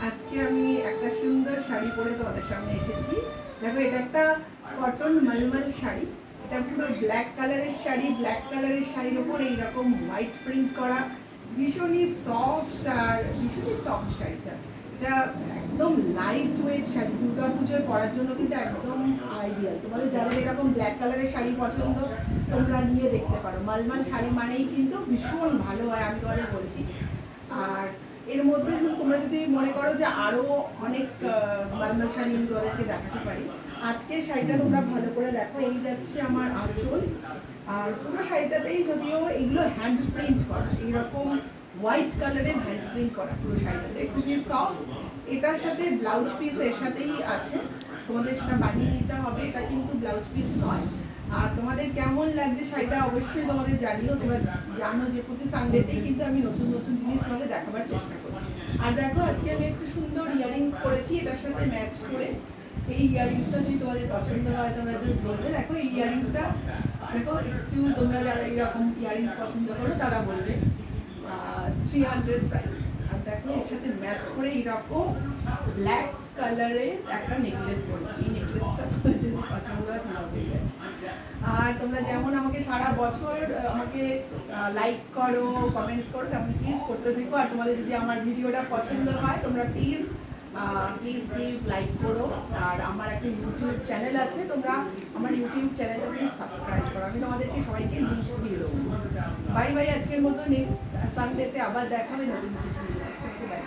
আজকে আমি একটা সুন্দর শাড়ি পরে তোমাদের সামনে এসেছি। দেখো, এটা একটা কটন মলমল শাড়ি। এটা পুরো ব্ল্যাক কালারের শাড়ি। ব্ল্যাক কালারের শাড়ির উপর এইরকম হোয়াইট প্রিন্ট করা, ভীষণই সফট আর ভীষণই সফট শাড়িটা। এটা একদম লাইট ওয়েট শাড়ি, দুর্গা পুজোয় পরার জন্য কিন্তু একদম আইডিয়াল। তোমাদের যাদের এরকম ব্ল্যাক কালারের শাড়ি পছন্দ, তোমরা নিয়ে দেখতে পারো। মলমল শাড়ি মানেই কিন্তু ভীষণ ভালো হয়, আমি তোমাদের বলছি। আর এর মধ্যে শুধু তোমরা যদি মনে করো যে আরো অনেক মলমল শাড়ি আমি তোমাদেরকে দেখাতে পারি, আজকে শাড়িটা তোমরা ভালো করে দেখো। এই যাচ্ছে আমার আঁচল, আর পুরো শাড়িটাতেই যদিও এগুলো হ্যান্ড প্রিন্ট করা, এইরকম হোয়াইট কালারের হ্যান্ড প্রিন্ট করা পুরো শাড়িটাতে, খুবই সফট। এটার সাথে ব্লাউজ পিস এর সাথেই আছে, তোমাদের সেটা বানিয়ে নিতে হবে, এটা কিন্তু ব্লাউজ পিস নয়। আর তোমাদের কেমন লাগছে শাড়িটা অবশ্যই তোমাদের জানিও। তোমরা জানো যে প্রতি সানডেতেই কিন্তু আমি নতুন নতুন জিনিস তোমাদের দেখাবার চেষ্টা করি। আর দেখো, আজকে আমি একটু সুন্দর ইয়াররিংস পরেছি এটার সাথে ম্যাচ করে। এই ইয়াররিংসটা যদি তোমাদের পছন্দ হয় তোমরা জাস্ট বলবে। দেখো, এই ইয়াররিংসটা দেখো, একটু তোমরা যারা এইরকম ইয়াররিংস পছন্দ করো তারা বলবে 300 প্রাইস। আর দেখো, এর সাথে ম্যাচ করে এইরকম ব্ল্যাক কালারের একটা নেকলেস করেছি। এই নেকলেসটা তোমাদের যদি পছন্দ হয় তোমরা বলবে। আর তোমরা যেমন আমাকে সারা বছর আমাকে লাইক করো, কমেন্টস করো, তেমন প্লিজ করতে থেকো। আর তোমাদের যদি আমার ভিডিওটা পছন্দ হয় তোমরা প্লিজ প্লিজ প্লিজ লাইক করো। আর আমার একটা ইউটিউব চ্যানেল আছে, তোমরা আমার ইউটিউব চ্যানেলটা প্লিজ সাবস্ক্রাইব করো। আমি তোমাদেরকে সবাইকে লিঙ্ক দিয়ে দেবো। বাই বাই, আজকের মতো নেক্সট সানডেতে আবার দেখাবে নতুন কিছু। বাই।